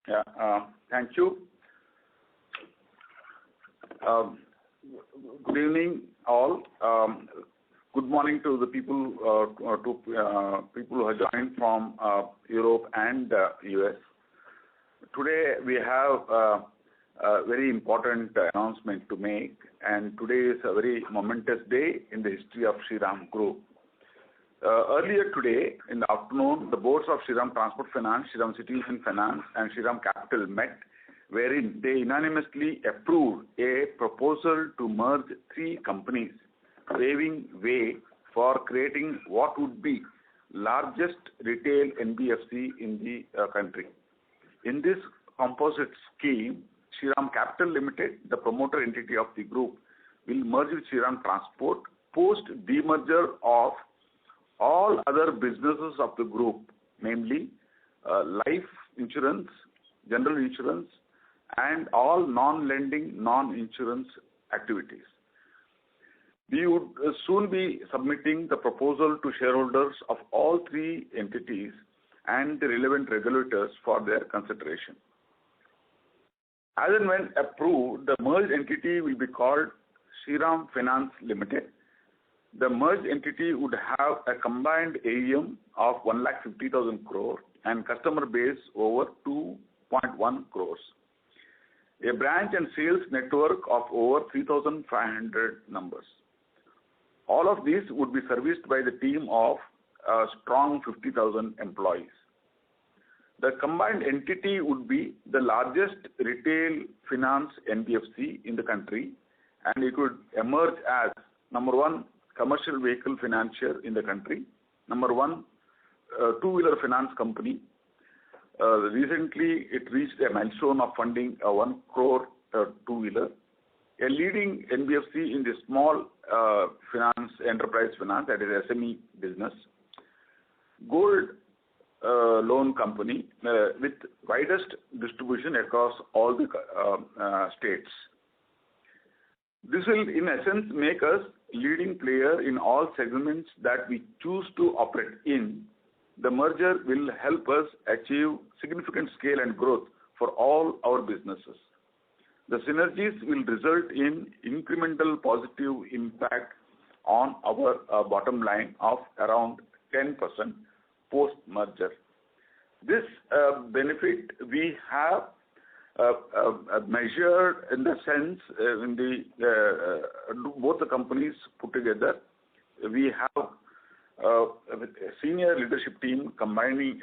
Yeah, thank you. Good evening, all. Good morning to the people people who have joined from Europe and US. Today we have a very important announcement to make, and today is a very momentous day in the history of Shriram Group. Earlier today, in the afternoon, the boards of Shriram Transport Finance, Shriram City Union Finance, and Shriram Capital met, wherein they unanimously approved a proposal to merge three companies, paving way for creating what would be largest retail NBFC in the country. In this composite scheme, Shriram Capital Limited, the promoter entity of the group, will merge with Shriram Transport post demerger of all other businesses of the group, namely life insurance, general insurance, and all non-lending, non-insurance activities. We would soon be submitting the proposal to shareholders of all three entities and the relevant regulators for their consideration. As and when approved, the merged entity will be called Shriram Finance Limited. The merged entity would have a combined AUM of 1,50,000 crore and customer base over 2.1 crores. A branch and sales network of over 3,500 numbers. All of these would be serviced by the team of a strong 50,000 employees. The combined entity would be the largest retail finance NBFC in the country, and it would emerge as number one commercial vehicle financier in the country, number one two-wheeler finance company. Recently, it reached a milestone of funding a 1 crore two-wheeler, a leading NBFC in the small finance, enterprise finance, that is SME business, gold loan company with widest distribution across all the states. This will, in essence, make us leading player in all segments that we choose to operate in. The merger will help us achieve significant scale and growth for all our businesses. The synergies will result in incremental positive impact on our bottom line of around 10% post-merger. This benefit we have measured in the sense in the both the companies put together. We have a senior leadership team coming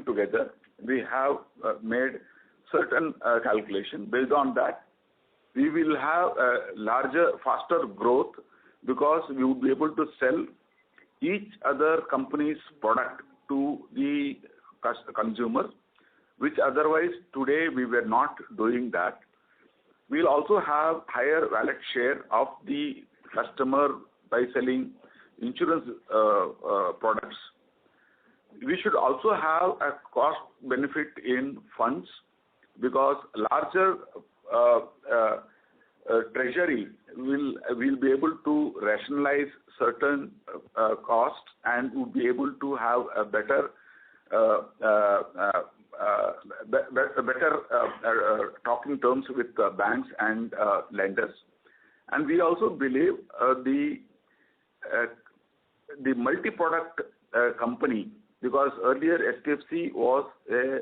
together. We have made certain calculation. Based on that, we will have a larger, faster growth because we will be able to sell each other company's product to the consumer, which otherwise today we were not doing that. We'll also have higher wallet share of the customer by selling insurance products. We should also have a cost benefit in funds because larger treasury will be able to rationalize certain costs and will be able to have a better talking terms with banks and lenders. And we also believe the multi-product company, because earlier STFC was a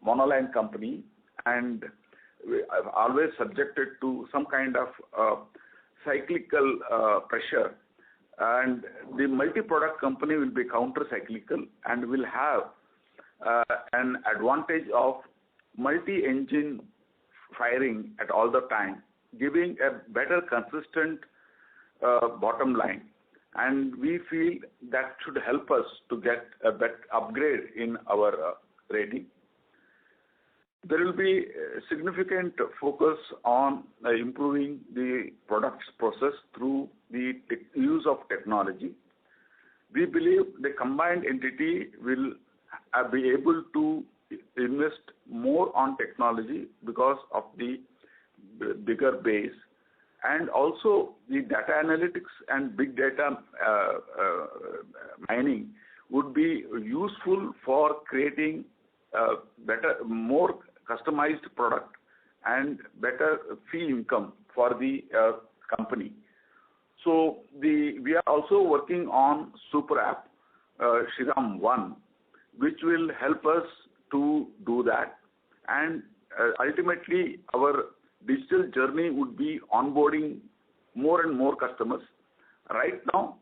monoline company and always subjected to some kind of cyclical pressure, and the multi-product company will be counter-cyclical and will have an advantage of multi-engine firing at all the time, giving a better consistent bottom line. And we feel that should help us to get a better upgrade in our rating. There will be a significant focus on improving the products process through the use of technology. We believe the combined entity will be able to invest more on technology because of the bigger base, and also the data analytics and big data mining would be useful for creating more customized product and better fee income for the company. So we are also working on super app, Shriram One, which will help us to do that. And ultimately, our digital journey would be onboarding more and more customers. Right now,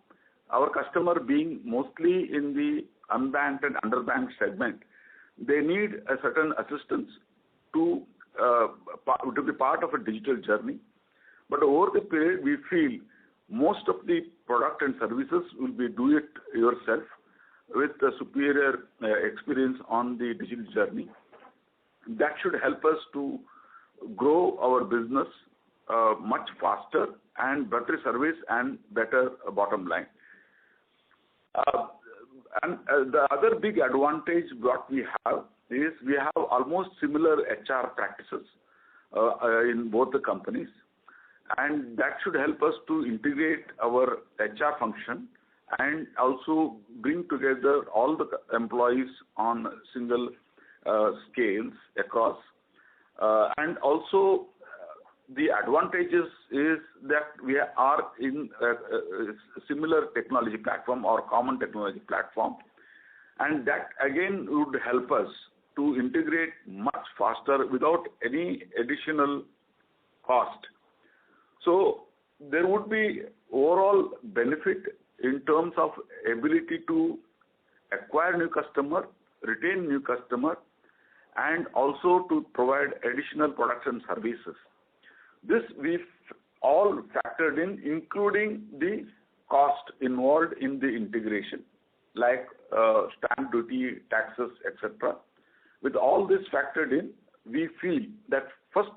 our customer being mostly in the unbanked and underbanked segment, they need a certain assistance to be part of a digital journey. But over the period, we feel most of the product and services will be do it yourself with a superior experience on the digital journey. That should help us to grow our business much faster and better service and better bottom line. And the other big advantage what we have is we have almost similar HR practices in both the companies, and that should help us to integrate our HR function and also bring together all the employees on single scales across. And also the advantages is that we are in a similar technology platform or common technology platform, and that again would help us to integrate much faster without any additional cost. So there would be overall benefit in terms of ability to acquire new customer, retain new customer, and also to provide additional products and services. This we've all factored in, including the cost involved in the integration, like stamp duty, taxes, etc. With all this factored in, we feel that first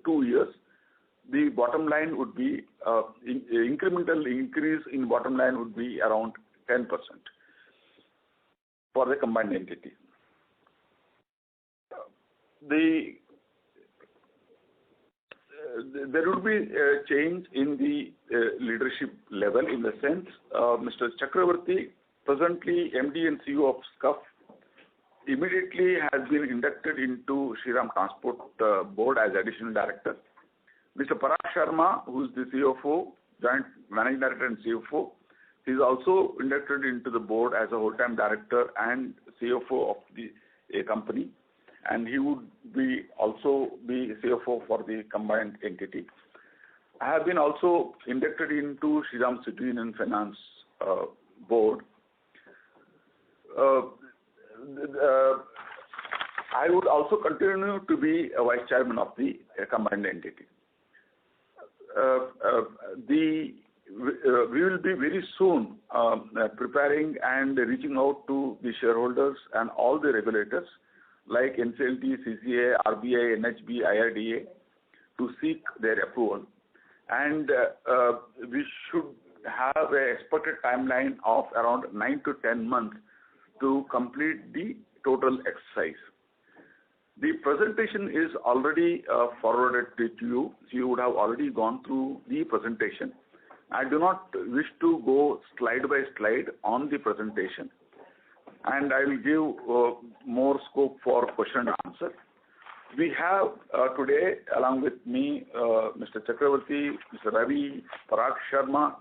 2 years, the bottom line would be, incremental increase in bottom line would be around 10% for the combined entity. There would be a change in the leadership level in the sense Mr. Chakravarti, presently MD and CEO of SCUF, immediately has been inducted into Shriram Transport board as additional director. Mr. Parag Sharma, who is the CFO, Joint Managing Director and CFO, is also inducted into the board as a whole-time director and CFO of a company, and he would also be CFO for the combined entity. I have been also inducted into Shriram City Union Finance board. I would also continue to be a vice chairman of the combined entity. We will be very soon preparing and reaching out to the shareholders and all the regulators like NCLT, CCA, RBI, NHB, IRDA to seek their approval. And we should have an expected timeline of around 9 to 10 months to complete the total exercise. The presentation is already forwarded to you. So you would have already gone through the presentation. I do not wish to go slide by slide on the presentation, and I will give more scope for question and answer. We have today, along with me, Mr. Chakravarti, Mr. Ravi, Parag Sharma,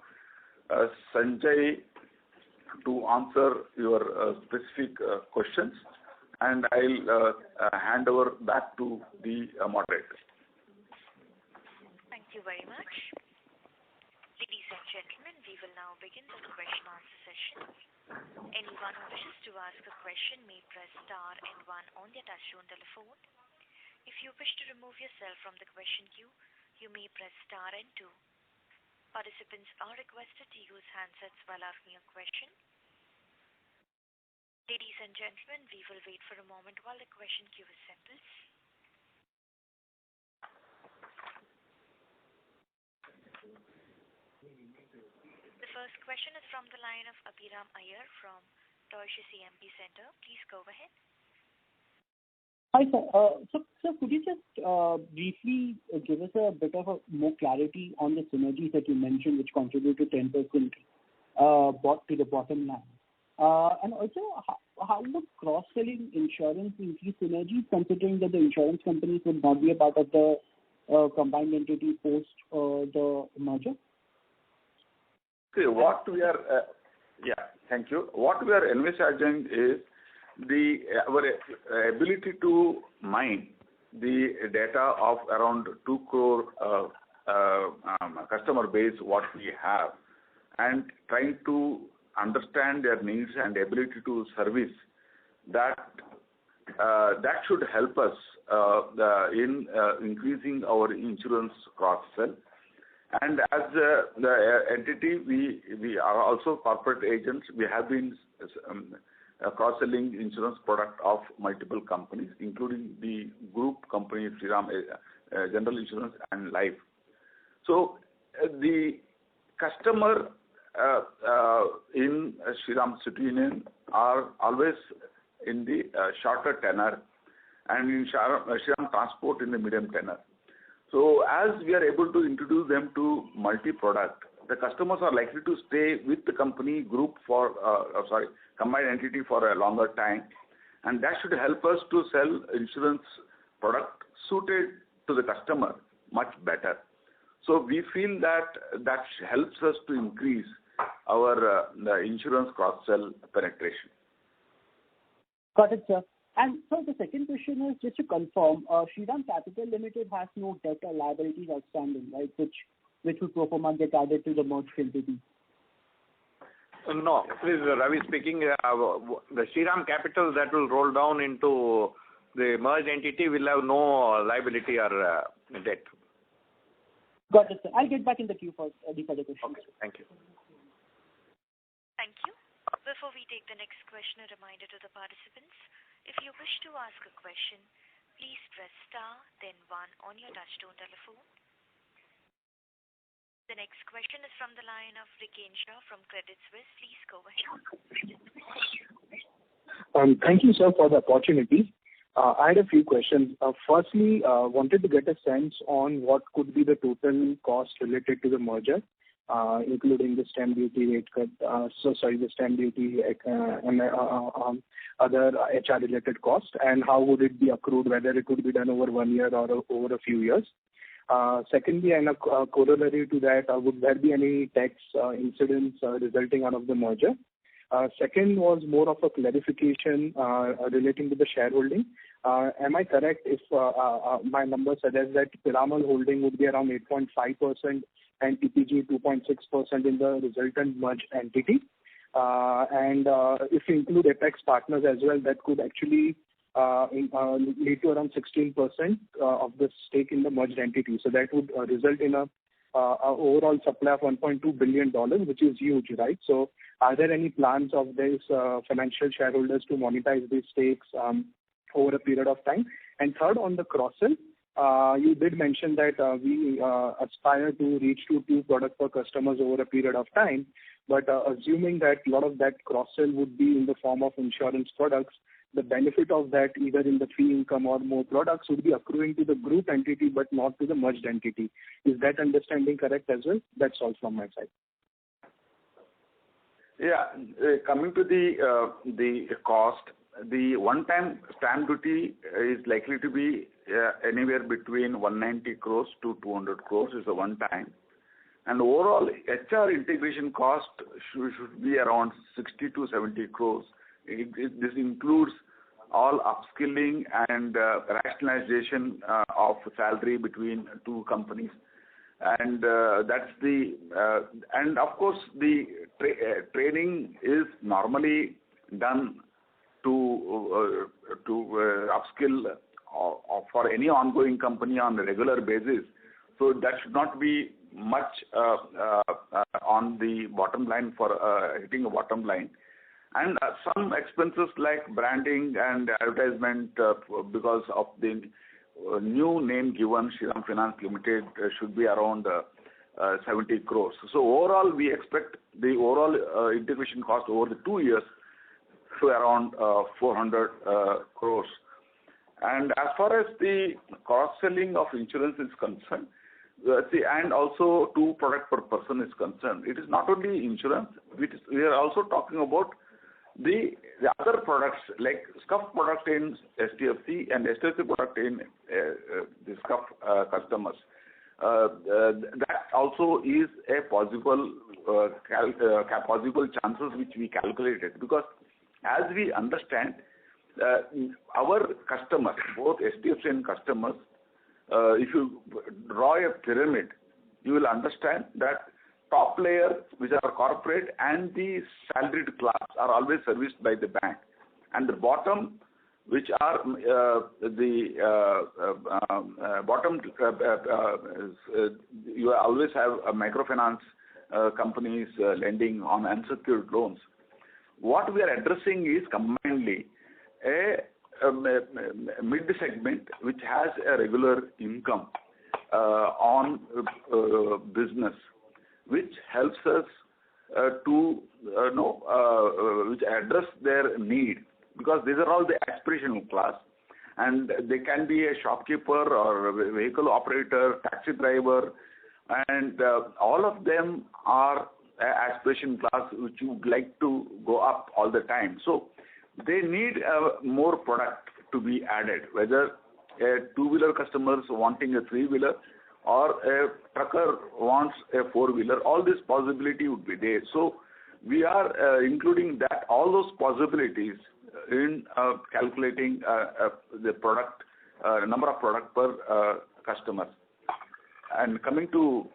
Sanjay, to answer your specific questions, and I'll hand over back to the moderator. Thank you very much. Ladies and gentlemen, we will now begin the question answer session. Anyone who wishes to ask a question may press star and 1 on their touchtone telephone. If you wish to remove yourself from the question queue, you may press star and 2. Participants are requested to use handsets while asking a question. Ladies and gentlemen, we will wait for a moment while the question queue assembles. The first question is from the line of Abhiram Iyer from Deutsche CMP Center. Please go ahead. Hi, sir. So could you just briefly give us a bit of more clarity on the synergies that you mentioned, which contribute to 10% to the bottom line? And also, how would cross-selling insurance increase synergies, considering that the insurance companies would not be a part of the combined entity post the merger? See, what we are, thank you. What we are envisaging is our ability to mine the data of around 2 crore customer base what we have, and trying to understand their needs and ability to service that. That should help us in increasing our insurance cross-sell. And as the entity, we are also corporate agents. We have been cross-selling insurance product of multiple companies, including the group company Shriram General Insurance and Life. So the customer in Shriram City Union are always in the shorter tenor, and in Shriram Transport in the medium tenor. So as we are able to introduce them to multi-product, the customers are likely to stay with the company group for, combined entity for a longer time, and that should help us to sell insurance product suited to the customer much better. So we feel that helps us to increase our the insurance cross-sell penetration. Got it, sir. And so the second question is just to confirm, Shriram Capital Limited has no debt or liabilities outstanding, right? Which would pro forma get added to the merged entity. No, this is Ravi speaking. The Shriram Capital that will roll down into the merged entity will have no liability or debt. Got it, sir. I'll get back in the queue for the further questions. Okay, thank you. Thank you. Before we take the next question, a reminder to the participants, if you wish to ask a question, please press star, then 1 on your touchtone telephone. The next question is from the line of Riken Shah from Credit Suisse. Please go ahead. Thank you, sir, for the opportunity. I had a few questions. Firstly, wanted to get a sense on what could be the total cost related to the merger, including the stamp duty rate cut, the stamp duty and other HR-related costs, and how would it be accrued, whether it would be done over 1 year or over a few years. Secondly, and a corollary to that, would there be any tax incidents resulting out of the merger? Second was more of a clarification relating to the shareholding. Am I correct if my number suggests that Piramal holding would be around 8.5% and TPG 2.6% in the resultant merged entity? And if you include Apex Partners as well, that could actually lead to around 16% of the stake in the merged entity. So that would result in a overall supply of $1.2 billion, which is huge, right? So are there any plans of these financial shareholders to monetize these stakes over a period of time? And third, on the cross-sell, you did mention that we aspire to reach to 2 products for customers over a period of time, but assuming that a lot of that cross-sell would be in the form of insurance products, the benefit of that, either in the fee income or more products, would be accruing to the group entity but not to the merged entity. Is that understanding correct as well? That's all from my side. Yeah, coming to the cost, the one-time stamp duty is likely to be anywhere between 190 crores to 200 crores is a one-time. And overall HR integration cost should be around 60 to 70 crores. This includes all upskilling and rationalization of salary between 2 companies. And that's the and of course the training is normally done to upskill for any ongoing company on a regular basis. So that should not be much on the bottom line for hitting a bottom line. And some expenses like branding and advertisement because of the new name given, Shriram Finance Limited, should be around 70 crores. So overall, we expect the overall integration cost over the 2 years to around 400 crores. And as far as the cross-selling of insurance is concerned, and also 2 products per person is concerned, it is not only insurance. We are also talking about The other products like SCUF product in STFC and STFC product in the SCUF customers, that also is a possible possible chances which we calculated, because as we understand our customers, both STFC and customers, if you draw a pyramid, you will understand that top layer, which are corporate and the salaried class, are always serviced by the bank, and the bottom, which are you always have a microfinance companies lending on unsecured loans. What we are addressing is combinedly a mid segment which has a regular income on business, which helps us to which address their need, because these are all the aspirational class, and they can be a shopkeeper or a vehicle operator, taxi driver, and all of them are aspiration class which you would like to go up all the time. So they need more product to be added, whether a two-wheeler customers wanting a three-wheeler or a trucker wants a four-wheeler, all this possibility would be there. So we are including that, all those possibilities in calculating the product, number of product per customer. And coming to,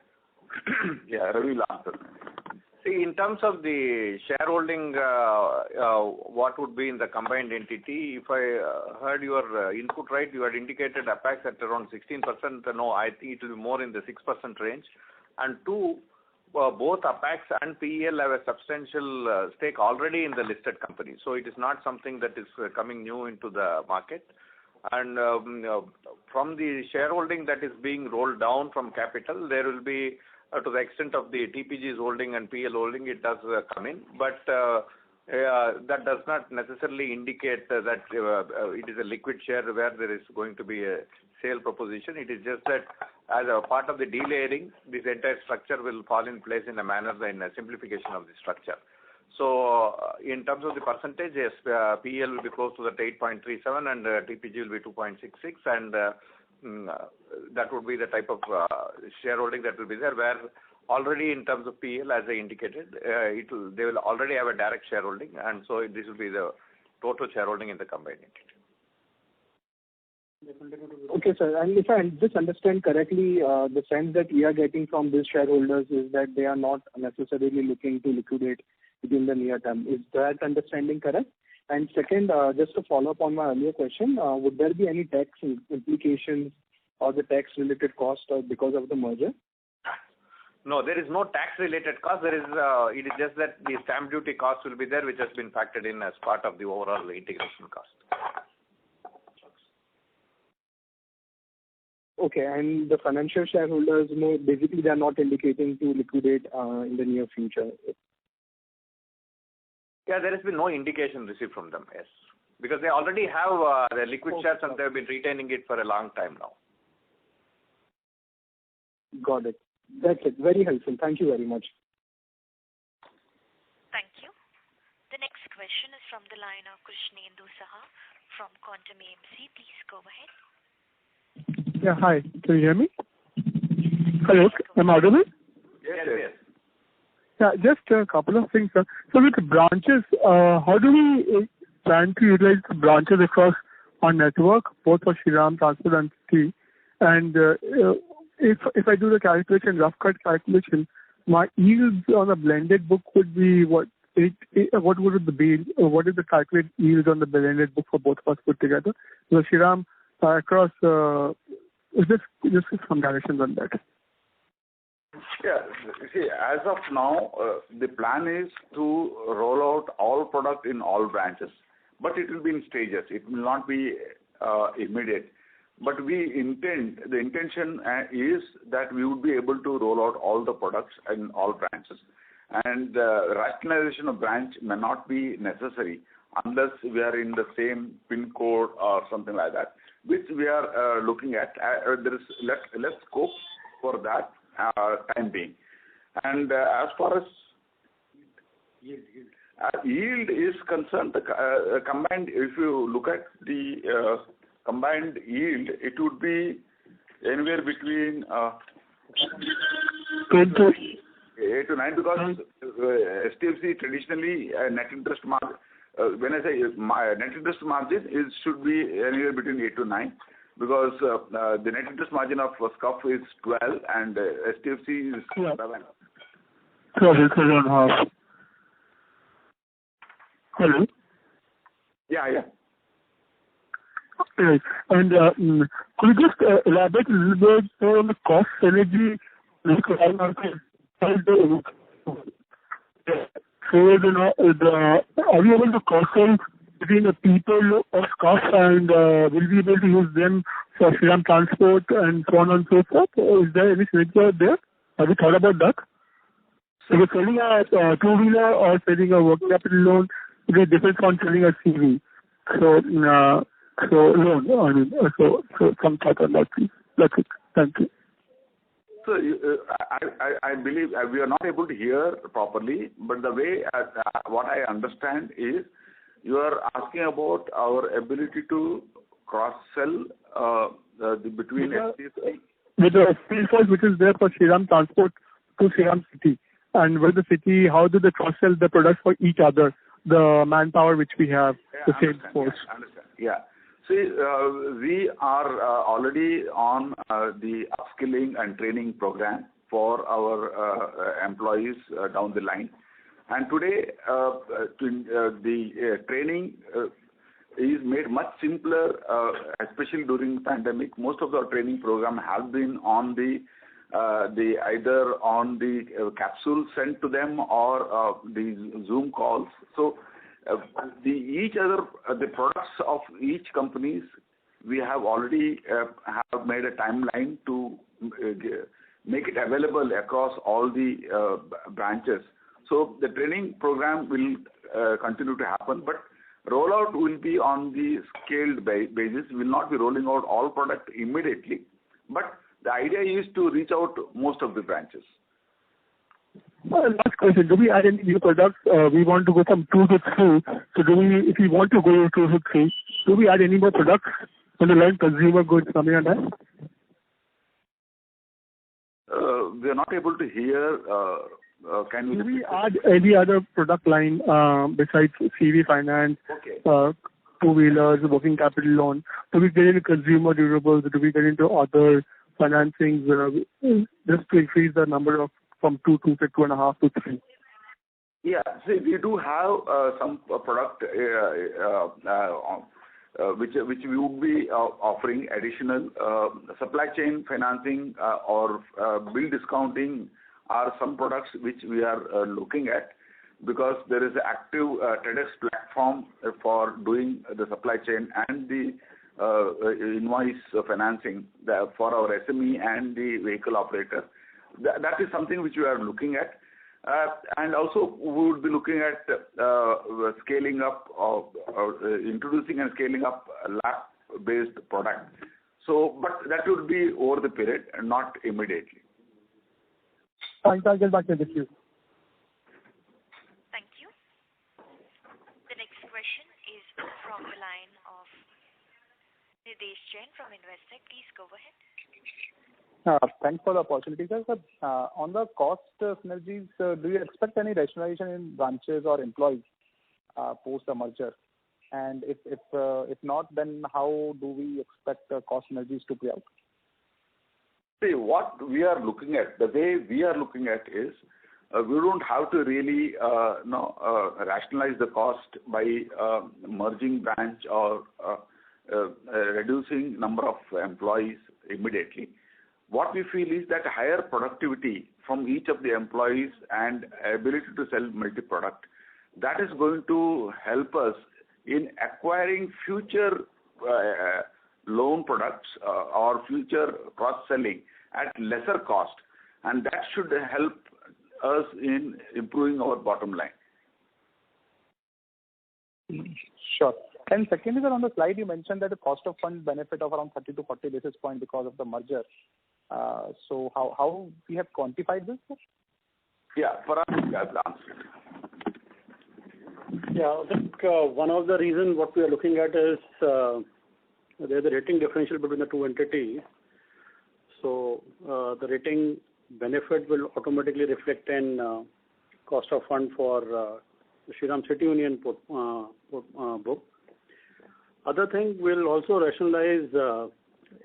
Ravi will answer. See, in terms of the shareholding, what would be in the combined entity, if I heard your input right, you had indicated Apex at around 16%. No, I think it will be more in the 6% range. And two, both Apex and PEL have a substantial stake already in the listed company. So it is not something that is coming new into the market. And from the shareholding that is being rolled down from capital, there will be, to the extent of the TPG's holding and PL holding, it does come in. But that does not necessarily indicate that it is a liquid share where there is going to be a sale proposition. It is just that as a part of the delayering, this entire structure will fall in place in a manner in a simplification of the structure. So in terms of the percentage, yes, PL will be close to that 8.37 and TPG will be 2.66, and that would be the type of shareholding that will be there, where already in terms of PL, as I indicated, they will already have a direct shareholding, and so this will be the total shareholding in the combined entity. Okay, sir. And if I just understand correctly, the sense that we are getting from these shareholders is that they are not necessarily looking to liquidate within the near term. Is that understanding correct? And second, just to follow up on my earlier question, would there be any tax implications or the tax-related cost because of the merger? No, there is no tax-related cost. There is, it is just that the stamp duty cost will be there, which has been factored in as part of the overall integration cost. Okay, and the financial shareholders, basically they are not indicating to liquidate in the near future. Yeah, there has been no indication received from them, yes. Because they already have their liquid shares and they have been retaining it for a long time now. Got it. That's it. Very helpful. Thank you very much. Thank you. The next question is from the line of Krishnendu Saha from Quantum AMC. Please go ahead. Yeah, hi. Can you hear me? Hello, am I audible? Yes, yes. Yeah, just a couple of things, sir. So with the branches, how do we plan to utilize the branches across our network, both for Shriram Transport and T? And if I do the calculation, rough cut calculation, my yields on a blended book would be what? What would it be? What is the calculated yield on the blended book for both of us put together? So Shriram across, just some directions on that. Yeah, see, as of now, the plan is to roll out all product in all branches, but it will be in stages. It will not be immediate. But the intention is that we would be able to roll out all the products in all branches. And rationalization of branch may not be necessary unless we are in the same PIN code or something like that, which we are looking at. There is less scope for that time being. And as far as Yield is concerned, the combined, if you look at the combined yield, it would be anywhere between 8 to 9, because HDFC traditionally net interest margin, when I say net interest margin, it should be anywhere between 8 to 9, because the net interest margin of SCUF is 12 and HDFC is 7. 12.5. Hello? Yeah. Right. And could you just elaborate a little bit more on the cost synergy? So, are we able to cross-sell between the people of SCUF and will we be able to use them for Shriram Transport and so on and so forth? Is there any synergy out there? Have you thought about that? So we're selling a two-wheeler or selling a working capital loan, it differs from selling a CV. So some thought on that, please. That's it. Thank you. So I believe we are not able to hear properly, but the way what I understand is you are asking about our ability to cross-sell between HDFC. With the field force which is there for Shriram Transport to Shriram City. And with the city, how do they cross-sell the products for each other? The manpower which we have, the sales force. Yeah, understand. Yeah. See, we are already on the upskilling and training program for our employees down the line. And today, the training is made much simpler, especially during the pandemic. Most of our training program have been on the either on the capsule sent to them or the Zoom calls. So the products of each companies, we have already have made a timeline to make it available across all the branches. So the training program will continue to happen, but rollout will be on the scaled basis. We will not be rolling out all product immediately, but the idea is to reach out to most of the branches. Last question. Do we add any new products? We want to go from 2 to 3. So if we want to go 2 to 3, do we add any more products on the line, consumer goods, something like that? We are not able to hear. Can you? Do we add any other product line besides CV finance, two-wheelers, working capital loan? Do we get into consumer durables? Do we get into other financings just to increase the number of from 2 to 2.5 to 3? Yeah, see, we do have some product which we would be offering additional supply chain financing or bill discounting are some products which we are looking at, because there is an active TEDx platform for doing the supply chain and the invoice financing for our SME and the vehicle operator. That is something which we are looking at. And also we would be looking at scaling up, introducing and scaling up a lab-based product. So, but that would be over the period and not immediately. Thanks, I'll get back to you. Thank you. The next question is from the line of Nidhesh Jain from Investec. Please go ahead. Thanks for the opportunity, sir. On the cost synergies, do you expect any rationalization in branches or employees post the merger? And if not, then how do we expect cost synergies to play out? See, what we are looking at, the way we are looking at is, we don't have to really rationalize the cost by merging branch or reducing number of employees immediately. What we feel is that higher productivity from each of the employees and ability to sell multi-product, that is going to help us in acquiring future loan products or future cross-selling at lesser cost, and that should help us in improving our bottom line. Sure. And secondly, sir, on the slide you mentioned that the cost of fund benefit of around 30 to 40 basis points because of the merger. So how we have quantified this, sir? Yeah, for us, we have answered. Yeah, I think one of the reasons what we are looking at is there's a rating differential between the two entities. So the rating benefit will automatically reflect in cost of fund for the Shriram City Union book. Other thing, we'll also rationalize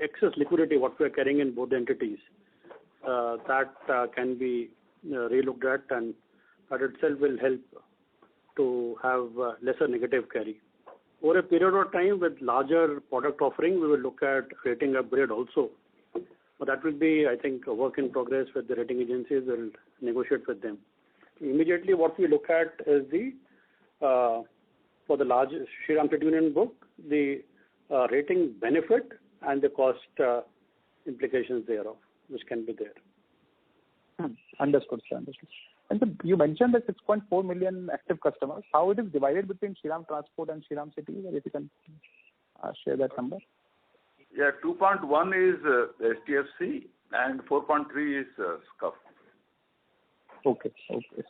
excess liquidity what we are carrying in both the entities. That can be relooked at, and that itself will help to have lesser negative carry. Over a period of time with larger product offering, we will look at rating upgrade also. But that will be, I think, a work in progress with the rating agencies. We'll negotiate with them. Immediately what we look at is the, for the large Shriram City Union book, the rating benefit and the cost implications thereof, which can be there. Understood, sir. Understood. And so you mentioned the 6.4 million active customers. How it is divided between Shriram Transport and Shriram City? If you can share that number. Yeah, 2.1 is STFC and 4.3 is SCUF. Okay.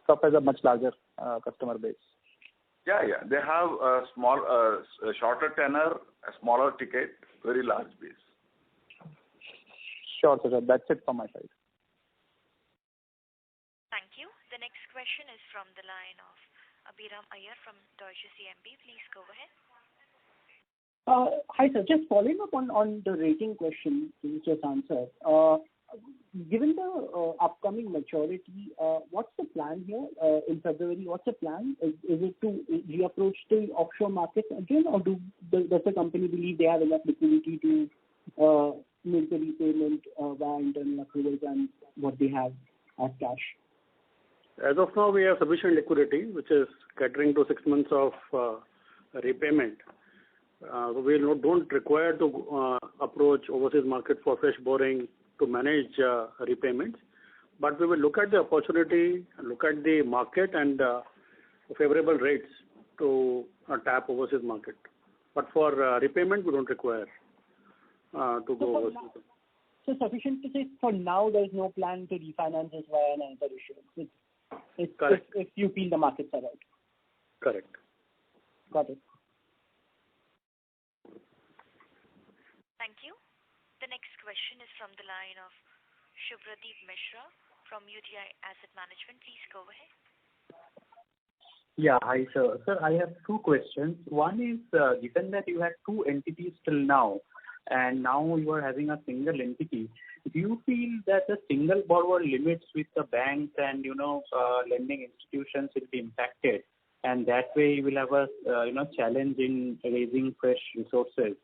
SCUF has a much larger customer base. Yeah. They have a small, shorter tenor, a smaller ticket, very large base. Sure, sir. That's it from my side. Thank you. The next question is from the line of Abhiram Iyer from Deutsche CMB. Please go ahead. Hi, sir. Just following up on the rating question you just answered. Given the upcoming maturity, what's the plan here in February? What's the plan? Is it to reapproach the offshore markets again, or does the company believe they have enough liquidity to make the repayment via internal accruals and what they have as cash? As of now, we have sufficient liquidity, which is catering to 6 months of repayment. We don't require to approach overseas market for fresh borrowing to manage repayments, but we will look at the opportunity, look at the market and favorable rates to tap overseas market. But for repayment, we don't require to go overseas. So sufficient to say for now there is no plan to refinance this via another issue. Correct. If you feel the markets are right. Correct. Got it. Thank you. The next question is from the line of Shubhradeep Mishra from UTI Asset Management. Please go ahead. Yeah, hi sir. Sir, I have two questions. One is, given that you had two entities till now, and now you are having a single entity, do you feel that the single borrower limits with the banks and lending institutions will be impacted, and that way you will have a challenge in raising fresh resources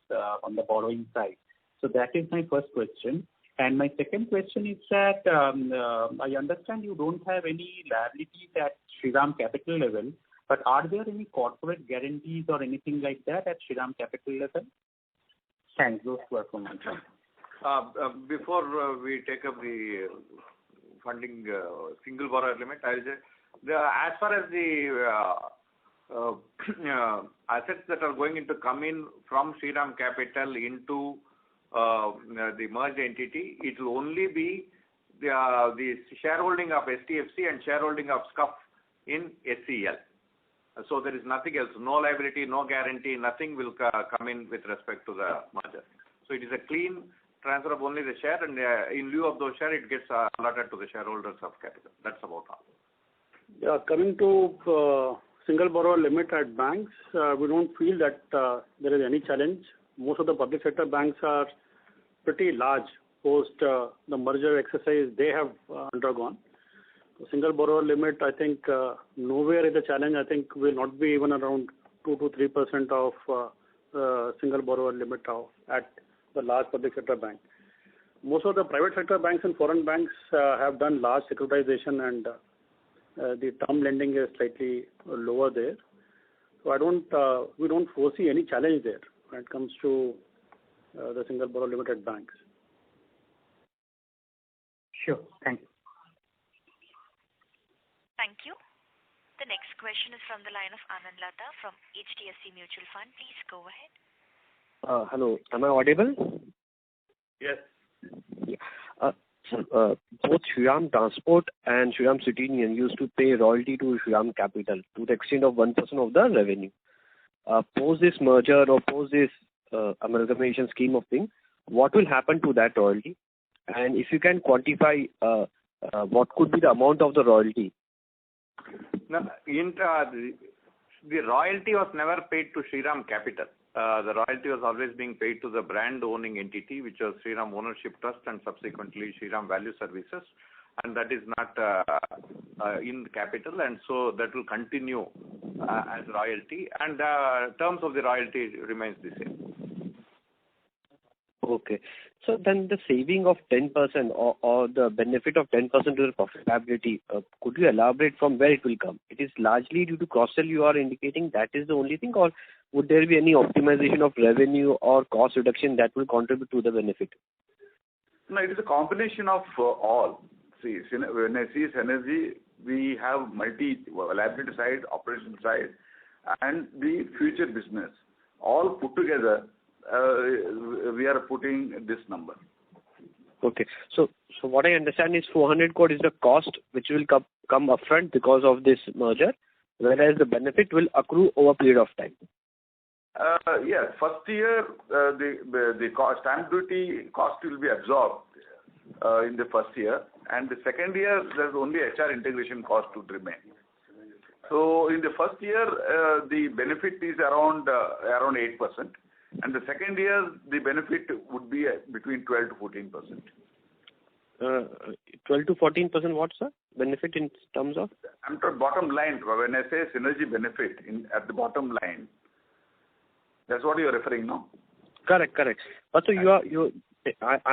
on the borrowing side? So that is my first question. And my second question is that I understand you don't have any liabilities at Shriram Capital level, but are there any corporate guarantees or anything like that at Shriram Capital level? Thanks. Those two are from my side. Before we take up the funding single borrower limit, I'll say as far as the assets that are going to come in from Shriram Capital into the merged entity, it will only be the shareholding of STFC and shareholding of SCUF in SCL. So there is nothing else, no liability, no guarantee, nothing will come in with respect to the merger. So it is a clean transfer of only the share, and in lieu of those shares, it gets allotted to the shareholders of capital. That's about all. Yeah, coming to single borrower limit at banks, we don't feel that there is any challenge. Most of the public sector banks are pretty large post the merger exercise they have undergone. The single borrower limit, I think, nowhere is a challenge. I think will not be even around 2 to 3% of single borrower limit at the large public sector bank. Most of the private sector banks and foreign banks have done large securitization, and the term lending is slightly lower there. So we don't foresee any challenge there when it comes to the single borrower limit at banks. Sure. Thank you. Thank you. The next question is from the line of Anand Lata from HDFC Mutual Fund. Please go ahead. Hello. Am I audible? Yes. Yeah. Sir, both Shriram Transport and Shriram City Union used to pay royalty to Shriram Capital to the extent of 1% of the revenue. Post this merger or post this amalgamation scheme of things, what will happen to that royalty? And if you can quantify what could be the amount of the royalty? No, the royalty was never paid to Shriram Capital. The royalty was always being paid to the brand owning entity, which was Shriram Ownership Trust and subsequently Shriram Value Services, and that is not in capital, and so that will continue as royalty, and terms of the royalty remains the same. Okay. So then the saving of 10% or the benefit of 10% to the profitability, could you elaborate from where it will come? It is largely due to cross-sell you are indicating, that is the only thing, or would there be any optimization of revenue or cost reduction that will contribute to the benefit? No, it is a combination of all. See, when I see synergy, we have liability side, operation side, and the future business. All put together, we are putting this number. Okay. So what I understand is 400 crore is the cost which will come upfront because of this merger, whereas the benefit will accrue over a period of time. Yes. First year, the stamp duty cost will be absorbed in the first year, and the second year there's only HR integration cost to remain. So in the first year, the benefit is around 8%, and the second year the benefit would be between 12 to 14%. 12 to 14% what, sir? Benefit in terms of? I'm talking bottom line. When I say synergy benefit at the bottom line, that's what you're referring, no? Correct. But so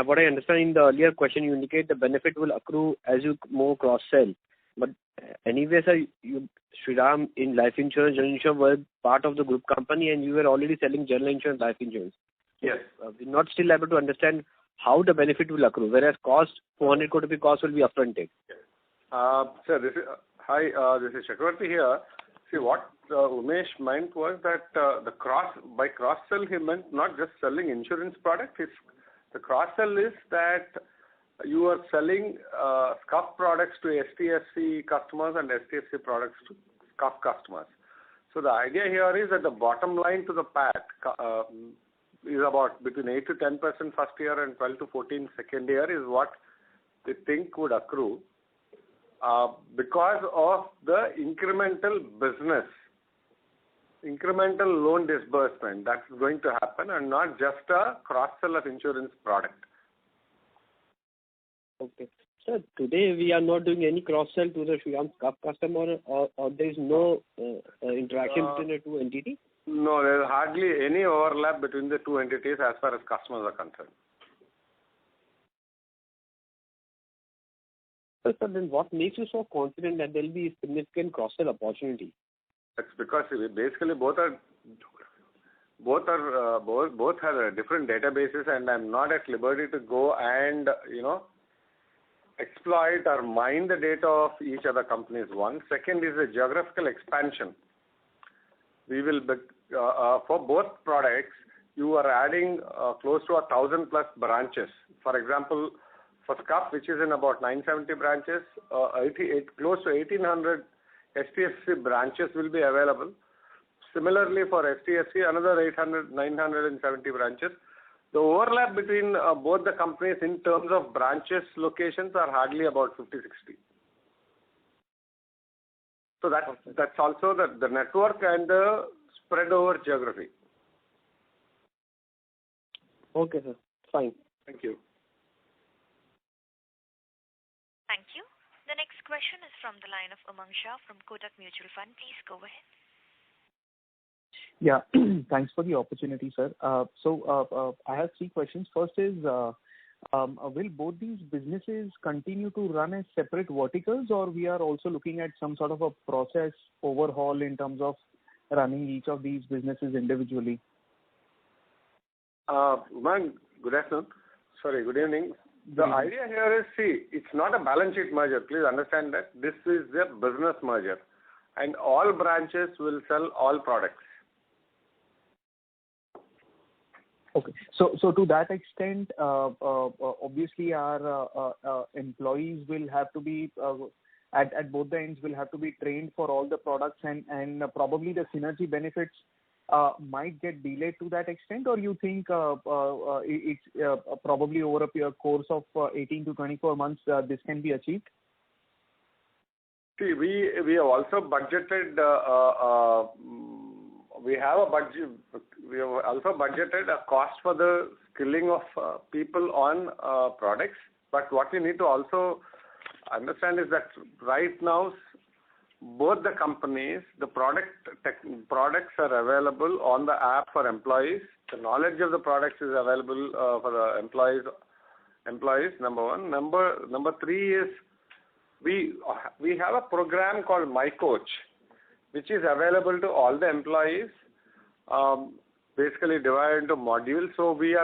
what I understand in the earlier question, you indicate the benefit will accrue as you more cross-sell. But anyway, sir, Shriram in life insurance, general insurance were part of the group company, and you were already selling general insurance, life insurance. Yes. We're not still able to understand how the benefit will accrue, whereas cost, 400 crore rupee cost will be upfronted. Sir, this is Chakravarti here. See, what Umesh meant was that by cross-sell he meant not just selling insurance products. The cross-sell is that you are selling SCUF products to STFC customers and STFC products to SCUF customers. So the idea here is that the bottom line to the PAT is about between 8 to 10% first year and 12 to 14 second year is what they think would accrue because of the incremental business, incremental loan disbursement that's going to happen, and not just a cross-sell of insurance product. Okay. Sir, today we are not doing any cross-sell to the Shriram SCUF customer, or there is no interaction between the two entities? No, there is hardly any overlap between the two entities as far as customers are concerned. Sir, then what makes you so confident that there will be significant cross-sell opportunity? That's because basically both have different databases, and I'm not at liberty to go and exploit or mine the data of each other companies. One. Second is the geographical expansion. We will for both products, you are adding close to 1,000 plus branches. For example, for SCUF, which is in about 970 branches, close to 1,800 STFC branches will be available. Similarly, for STFC, another 970 branches. The overlap between both the companies in terms of branches locations are hardly about 50-60. So that's also the network and the spread over geography. Okay, sir. Fine. Thank you. Thank you. The next question is from the line of Umang Shah from Kotak Mutual Fund. Please go ahead. Yeah, thanks for the opportunity, sir. So I have three questions. First is, will both these businesses continue to run as separate verticals, or we are also looking at some sort of a process overhaul in terms of running each of these businesses individually? Umang, good afternoon. Sorry, good evening. The idea here is, it's not a balance sheet merger. Please understand that this is a business merger, and all branches will sell all products. Okay. So to that extent, obviously our employees will have to be at both the ends will have to be trained for all the products, and probably the synergy benefits might get delayed to that extent, or you think it's probably over a course of 18 to 24 months this can be achieved? See, we have also budgeted. We have also budgeted a cost for the skilling of people on products. But what we need to also understand is that right now, both the companies, the products are available on the app for employees. The knowledge of the products is available for the employees. Number one. Number three is we have a program called My Coach, which is available to all the employees, basically divided into modules. So we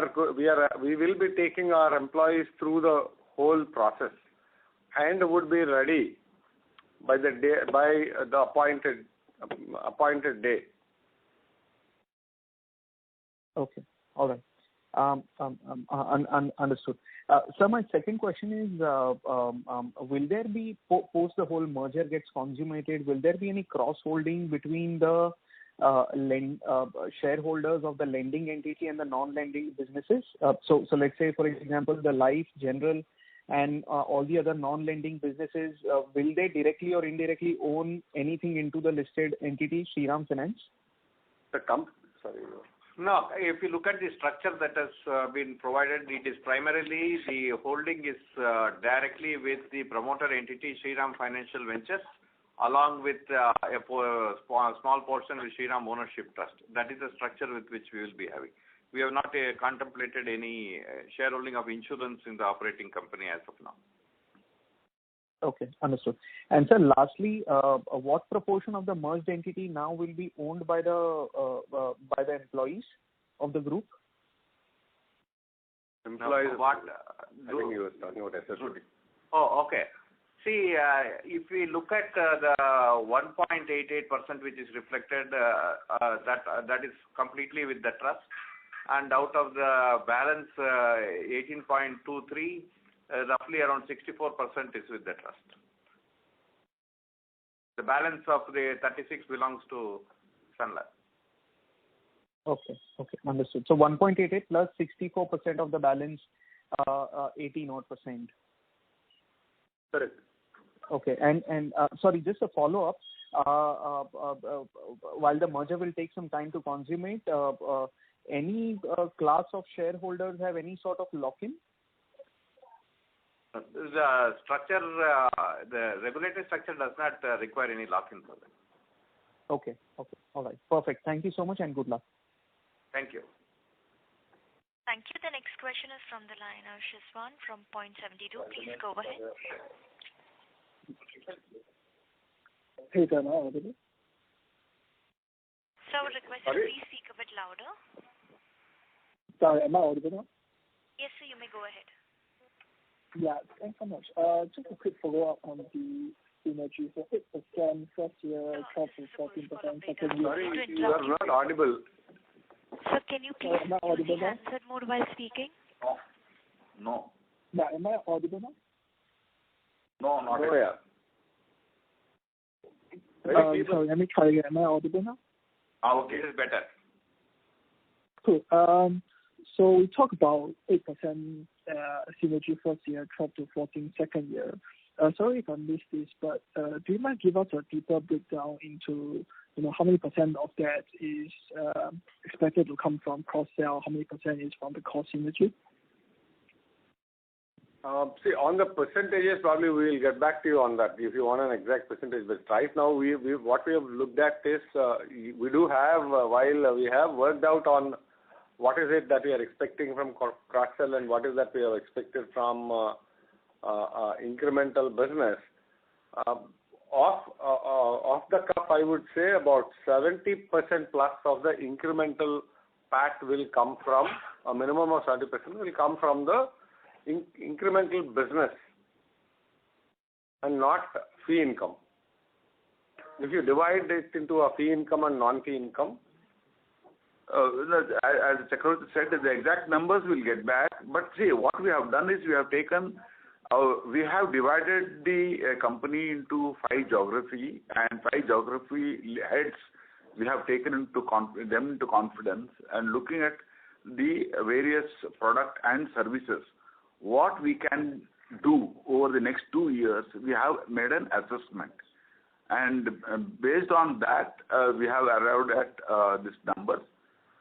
will be taking our employees through the whole process, and would be ready by the appointed day. Okay. All right. Understood. So my second question is, will there be, post the whole merger gets consummated, will there be any cross-holding between the shareholders of the lending entity and the non-lending businesses? So let's say, for example, the life, general, and all the other non-lending businesses, will they directly or indirectly own anything into the listed entity, Shriram Finance? No, if you look at the structure that has been provided, it is primarily the holding is directly with the promoter entity, Shriram Financial Ventures, along with a small portion with Shriram Ownership Trust. That is the structure with which we will be having. We have not contemplated any shareholding of insurance in the operating company as of now. Okay, understood. And sir, lastly, what proportion of the merged entity now will be owned by the employees of the group? Employees. What? I think you were talking about SSG. Oh, okay. See, if we look at the 1.88% which is reflected, that is completely with the trust, and out of the balance 18.23, roughly around 64% is with the trust. The balance of the 36 belongs to Sunlife. Okay, understood. So 1.88 plus 64% of the balance, 18 odd %. Correct. Okay, and sorry, just a follow up. While the merger will take some time to consummate, any class of shareholders have any sort of lock-in? The structure, the regulatory structure does not require any lock-in for them. Okay. All right. Perfect. Thank you so much and good luck. Thank you. Thank you. The next question is from the line of Shiswan from Point72. Please go ahead. Hey, sir, am I audible? Sir, I would request you to please speak a bit louder. Sorry, am I audible now? Yes, sir, you may go ahead. Yeah, thanks so much. Just a quick follow-up on the synergy. So 8% first year, 12 to 14% second year. Sorry, you are not audible. Sir, can you please use the handset mode while speaking? No. Yeah, am I audible now? No, not yet. Sorry, let me try again. Am I audible now? Okay, this is better. Cool. So we talk about 8% synergy first year, 12 to 14 second year. Sorry if I missed this, but do you mind give us a deeper breakdown into how many % of that is expected to come from cross-sell, how many % is from the cost synergy? See, on the percentages, probably we will get back to you on that if you want an exact percentage. But right now, what we have looked at is we do have, while we have worked out on what is it that we are expecting from cross-sell and what is that we have expected from incremental business. Off the cuff, I would say about 70% plus of the incremental PAT will come from, a minimum of 70% will come from the incremental business and not fee income. If you divide it into a fee income and non-fee income, As Chakravarti said, the exact numbers we'll get back. But see, what we have done is we have divided the company into 5 geography, and 5 geography heads we have taken into confidence, and looking at the various product and services, what we can do over the next 2 years, we have made an assessment. And based on that, we have arrived at this number.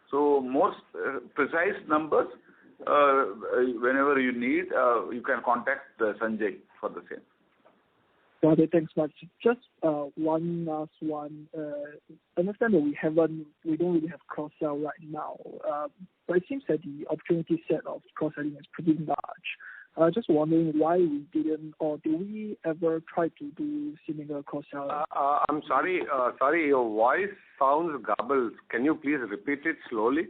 So more precise numbers, whenever you need, you can contact Sanjay for the same. Got it. Thanks much. Just one last one. Understand that we don't really have cross-sell right now, but it seems that the opportunity set of cross-selling is pretty large. Just wondering why we didn't, or do we ever try to do similar cross-sell? I'm sorry, your voice sounds garbled. Can you please repeat it slowly?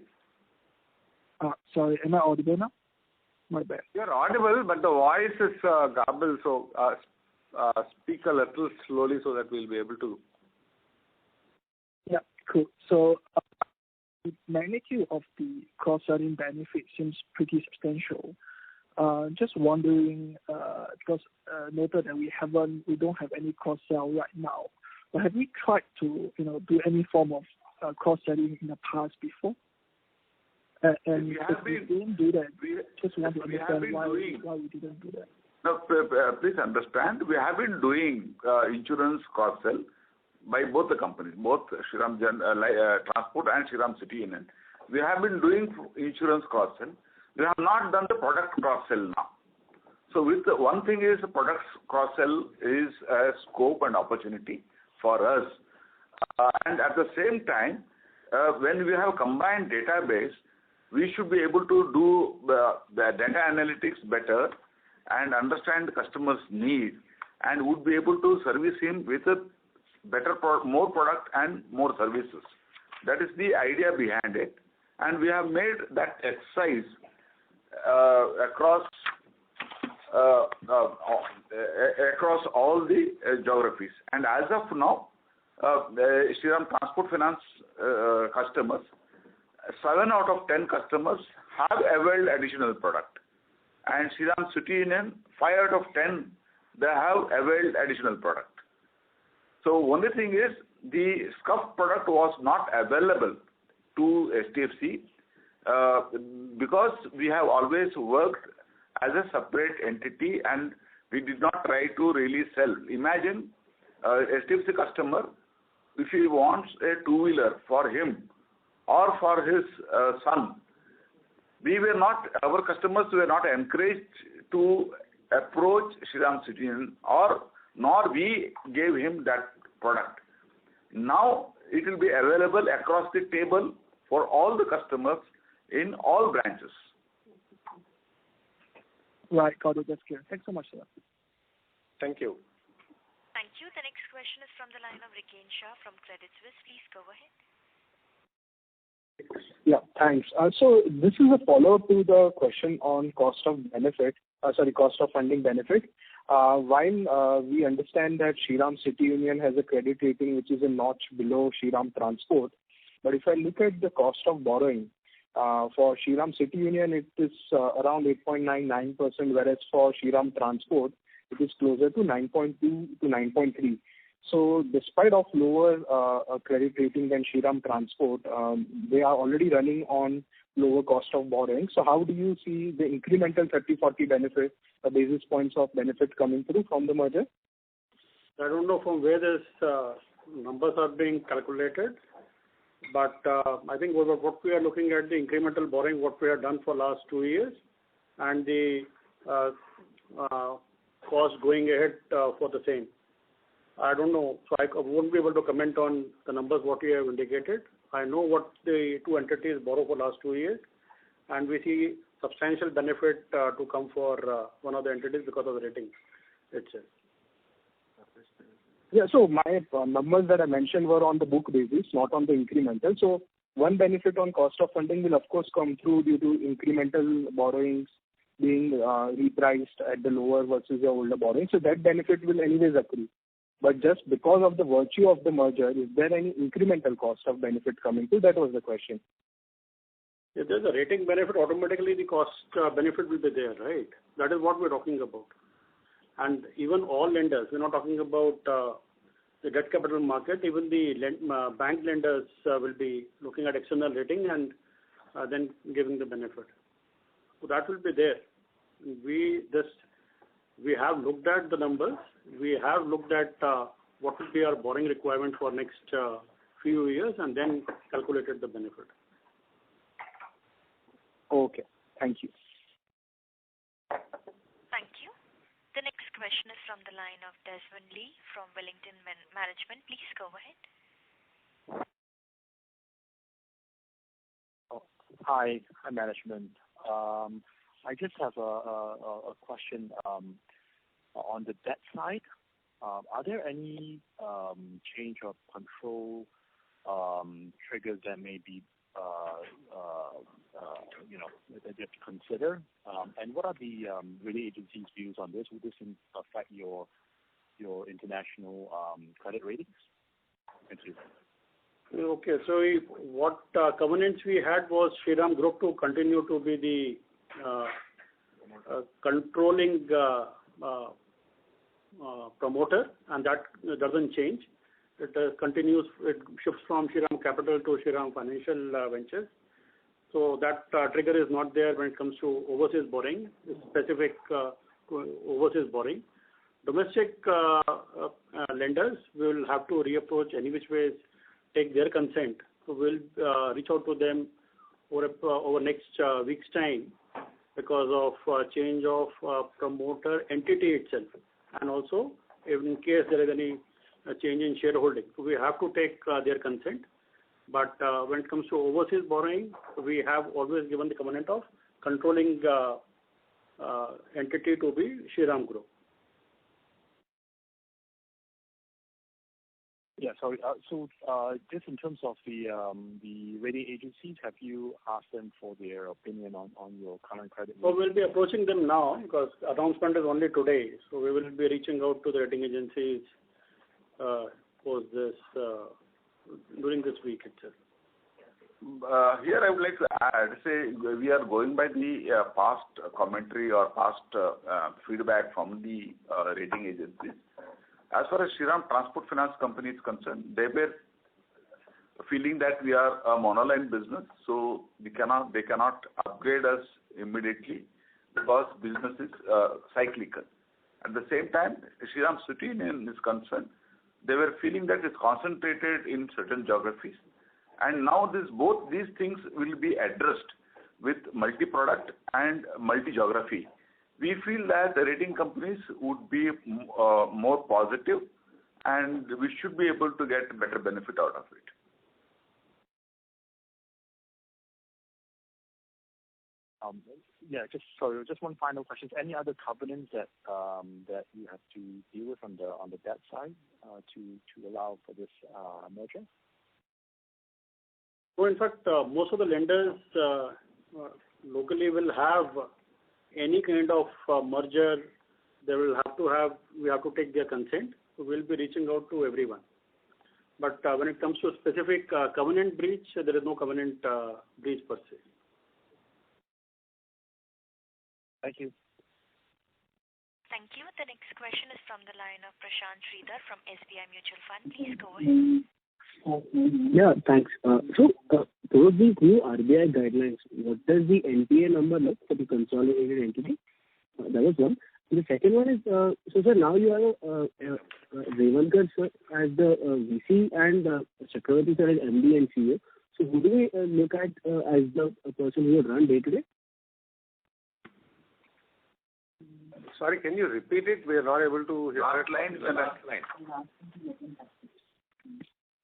Sorry, am I audible now? My bad. You're audible, but the voice is garbled, so speak a little slowly so that we'll be able to. Yeah, cool. So the magnitude of the cross-selling benefit seems pretty substantial. Just wondering, because noted that we don't have any cross-sell right now, but have we tried to do any form of cross-selling in the past before? And if we didn't do that, just want to understand why we didn't do that. Now, please understand, we have been doing insurance cross-sell by both the companies, both Shriram Transport and Shriram City Union. We have been doing insurance cross-sell. We have not done the product cross-sell now. So one thing is product cross-sell is a scope and opportunity for us. And at the same time, when we have combined database, we should be able to do the data analytics better and understand the customer's need, and would be able to service him with a better, more product and more services. That is the idea behind it, and we have made that exercise across all the geographies. And as of now, Shriram Transport Finance customers, 7 out of 10 customers have availed additional product, and Shriram City Union, 5 out of 10, they have availed additional product. So only thing is the SCUF product was not available to STFC because we have always worked as a separate entity and we did not try to really sell. Imagine STFC customer, if he wants a two-wheeler for him or for his son, our customers were not encouraged to approach Shriram City Union, nor we gave him that product. Now it will be available across the table for all the customers in all branches. Right, got it. That's clear. Thanks so much, sir. Thank you. Thank you. The next question is from the line of Riken Shah from Credit Suisse. Please go ahead. Yeah, thanks. So this is a follow-up to the question on cost of funding benefit. While we understand that Shriram City Union has a credit rating which is a notch below Shriram Transport, but if I look at the cost of borrowing, for Shriram City Union it is around 8.99%, whereas for Shriram Transport it is closer to 9.2 to 9.3. So despite of lower credit rating than Shriram Transport, they are already running on lower cost of borrowing. So how do you see the incremental 30-40 benefit, basis points of benefit coming through from the merger? I don't know from where these numbers are being calculated, but I think what we are looking at, the incremental borrowing, what we have done for last 2 years, and the cost going ahead for the same. I don't know, so I won't be able to comment on the numbers what you have indicated. I know what the two entities borrow for last 2 years, and we see substantial benefit to come for one of the entities because of the rating itself. Yeah, so my numbers that I mentioned were on the book basis, not on the incremental. So one benefit on cost of funding will of course come through due to incremental borrowings being repriced at the lower versus the older borrowing. So that benefit will anyways accrue. But just because of the virtue of the merger, is there any incremental cost of benefit coming through? That was the question. If there's a rating benefit, automatically the cost benefit will be there, right? That is what we're talking about. And even all lenders, we're not talking about the debt capital market, even the bank lenders will be looking at external rating and then giving the benefit. So that will be there. We have looked at the numbers. We have looked at what will be our borrowing requirement for next few years and then calculated the benefit. Okay. Thank you. Thank you. The next question is from the line of Desmond Lee from Wellington Management. Please go ahead. Hi, management. I just have a question on the debt side. Are there any change of control triggers that may be that you have to consider? And what are the rating agencies' views on this? Would this affect your international credit ratings? Thank you. Okay, so what covenants we had was Shriram Group to continue to be the controlling promoter, and that doesn't change. It continues. It shifts from Shriram Capital to Shriram Financial Ventures. So that trigger is not there when it comes to overseas borrowing, specific to overseas borrowing. Domestic lenders will have to reapproach any which ways, take their consent. So we'll reach out to them over next week's time because of change of promoter entity itself, and also in case there is any change in shareholding. So we have to take their consent. But when it comes to overseas borrowing, we have always given the covenant of controlling entity to be Shriram Group. Yeah, sorry. So just in terms of the rating agencies, have you asked them for their opinion on your current credit? So we'll be approaching them now because announcement is only today. So we will be reaching out to the rating agencies post this during this week itself. Here I would like to add, we are going by the past commentary or past feedback from the rating agencies. As far as Shriram Transport Finance Company is concerned, they were feeling that we are a monoline business, so they cannot upgrade us immediately because business is cyclical. At the same time, Shriram City Union is concerned, they were feeling that it's concentrated in certain geographies, and now both these things will be addressed with multi-product and multi-geography. We feel that the rating companies would be more positive, and we should be able to get better benefit out of it. Just one final question. Any other covenants that you have to deal with on the debt side to allow for this merger? So in fact, most of the lenders locally will have any kind of merger. We have to take their consent. So we'll be reaching out to everyone. But when it comes to specific covenant breach, there is no covenant breach per se. Thank you. Thank you. The next question is from the line of Prashant Sridhar from SBI Mutual Fund. Please go ahead. Yeah, thanks. So, those these new RBI guidelines, what does the NPA number look for the consolidated entity? That was one. And the second one is, so sir, now you have Revankar sir as the VC and Chakravarti sir as MD and CEO. So who do we look at as the person who would run day to day? Sorry, can you repeat it? We are not able to hear. Last line.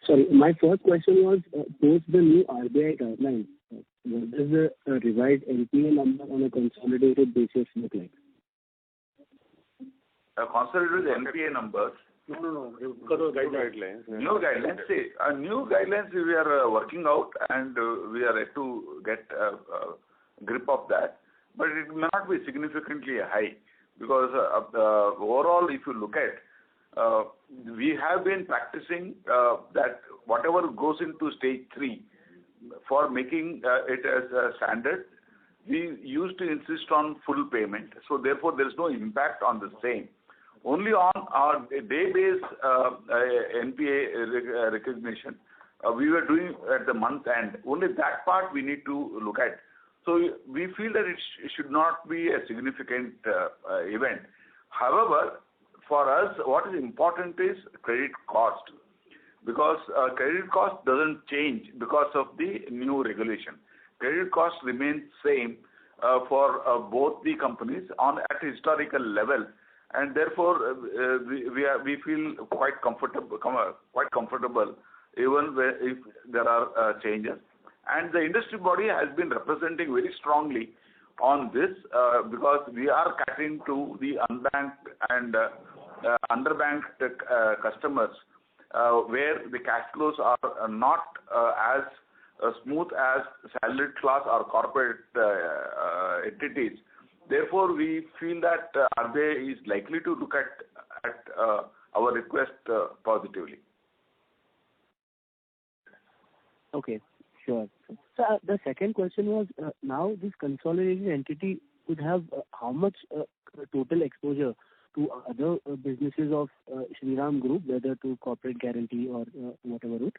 Sorry, my first question was, post the new RBI guidelines, what does the revised NPA number on a consolidated basis look like? Consolidated NPA numbers? No. Because of guidelines. New guidelines. See, new guidelines we are working out, and we are yet to get a grip of that. But it may not be significantly high because overall, if you look at, we have been practicing that whatever goes into stage 3, for making it as a standard, we used to insist on full payment. So therefore, there is no impact on the same. Only on our day-based NPA recognition, we were doing at the month end. Only that part we need to look at. So we feel that it should not be a significant event. However, for us, what is important is credit cost, because credit cost doesn't change because of the new regulation. Credit cost remains same for both the companies at historical level, and therefore we feel quite comfortable even if there are changes. And the industry body has been representing very strongly on this because we are catering to the unbanked and underbanked customers where the cash flows are not as smooth as salaried class or corporate entities. Therefore, we feel that RBI is likely to look at our request positively. Okay, sure. So the second question was, now this consolidated entity would have how much total exposure to other businesses of Shriram Group, whether to corporate guarantee or whatever route?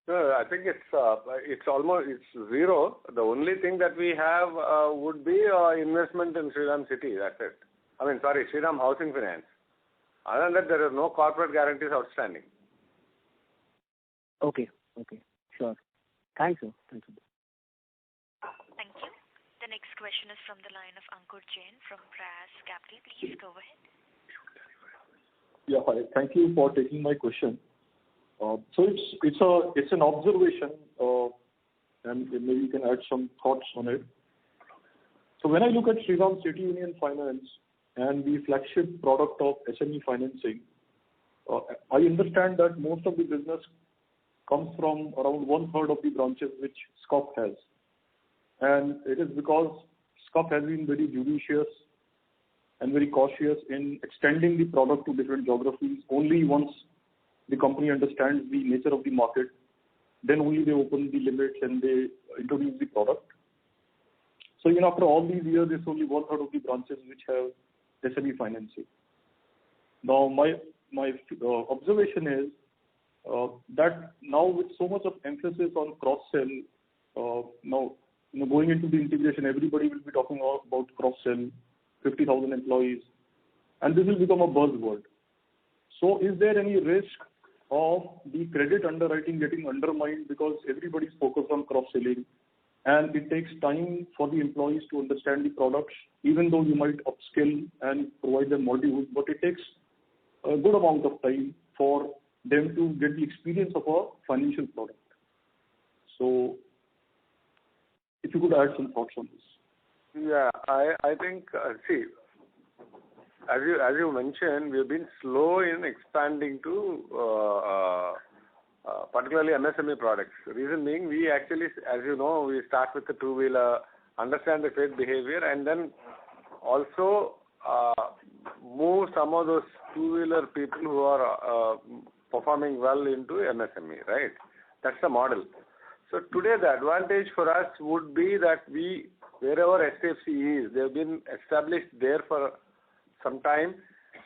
No, I think it's almost zero. The only thing that we have would be investment in Shriram City. That's it. Shriram Housing Finance. Other than that, there are no corporate guarantees outstanding. Okay, sure. Thanks, sir. Thank you. The next question is from the line of Ankur Jain from Prayas Capital. Please go ahead. Yeah, hi. Thank you for taking my question. So it's an observation, and maybe you can add some thoughts on it. So when I look at Shriram City Union Finance and the flagship product of SME financing, I understand that most of the business comes from around 1/3 of the branches which SCUF has. And it is because SCUF has been very judicious and very cautious in extending the product to different geographies. Only once the company understands the nature of the market, then only they open the limits and they introduce the product. So after all these years, there's only 1/3 of the branches which have SME financing. Now, my observation is that now with so much of emphasis on cross-sell, now going into the integration, everybody will be talking about cross-sell, 50,000 employees, and this will become a buzzword. So is there any risk of the credit underwriting getting undermined because everybody's focused on cross-selling, and it takes time for the employees to understand the products, even though you might upskill and provide them modules, but it takes a good amount of time for them to get the experience of a financial product. So if you could add some thoughts on this. Yeah, I think, see, as you mentioned, we've been slow in expanding to particularly MSME products. Reason being, we actually, as you know, we start with the two-wheeler, understand the credit behavior, and then also move some of those two-wheeler people who are performing well into MSME, right? That's the model. So today the advantage for us would be that wherever STFC is, they've been established there for some time.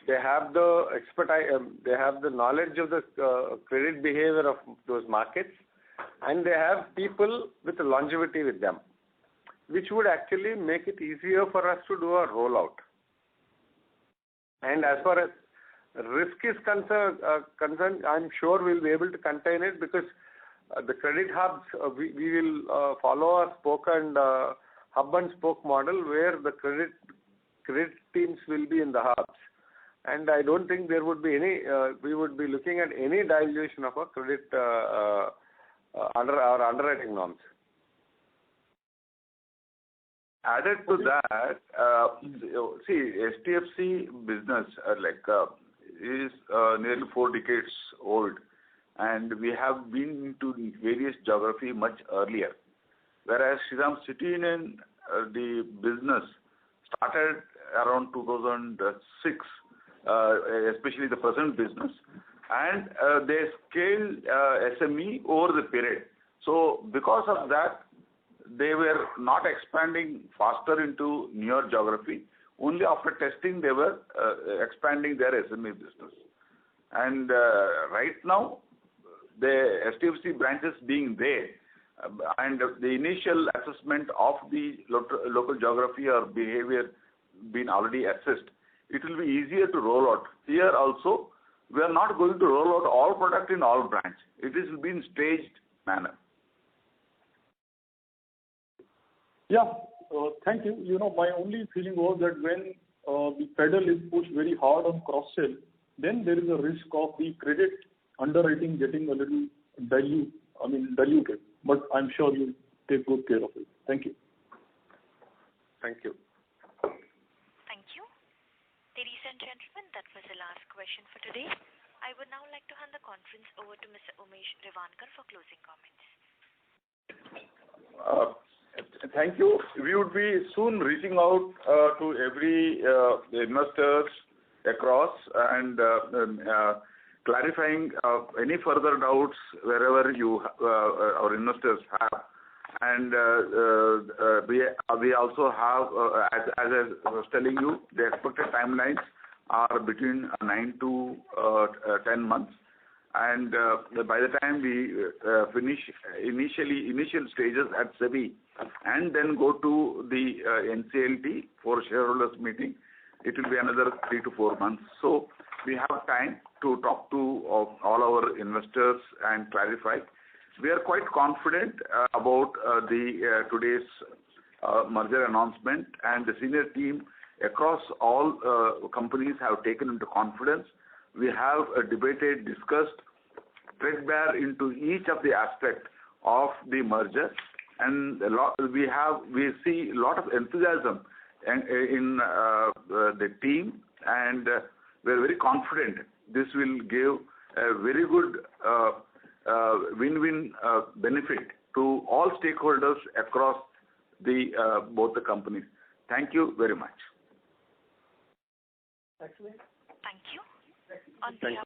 They have the expertise, they have the knowledge of the credit behavior of those markets, and they have people with longevity with them, which would actually make it easier for us to do a rollout. And as far as risk is concerned, I'm sure we'll be able to contain it because the credit hubs, we will follow a spoke and hub and spoke model where the credit teams will be in the hubs. And I don't think there would be any, we would be looking at any dilution of a credit under our underwriting norms. Added to that, see, STFC business is nearly 4 decades old, and we have been into various geography much earlier. Whereas Shriram City Union, the business started around 2006, especially the present business, and they scaled SME over the period. So because of that, they were not expanding faster into newer geography. Only after testing they were expanding their SME business. And right now, the STFC branches being there, and the initial assessment of the local geography or behavior been already assessed, it will be easier to roll out. Here also, we are not going to roll out all product in all branch. It will be in staged manner. Yeah, thank you. My only feeling was that when the pedal is pushed very hard on cross-sell, then there is a risk of the credit underwriting getting a little diluted. But I'm sure you'll take good care of it. Thank you. Thank you. Thank you. Ladies and gentlemen, that was the last question for today. I would now like to hand the conference over to Mr. Umesh Revankar for closing comments. Thank you. We would be soon reaching out to every investors across and clarifying any further doubts wherever our investors have. And we also have, as I was telling you, the expected timelines are between 9 to 10 months. And by the time we finish initial stages at SEBI and then go to the NCLT for shareholders meeting, it will be another 3 to 4 months. So we have time to talk to all our investors and clarify. We are quite confident about today's merger announcement, and the senior team across all companies have taken into confidence. We have debated, discussed, threadbare into each of the aspects of the merger, and we see a lot of enthusiasm in the team, and we're very confident this will give a very good win-win benefit to all stakeholders across both the companies. Thank you very much. Thank you. On behalf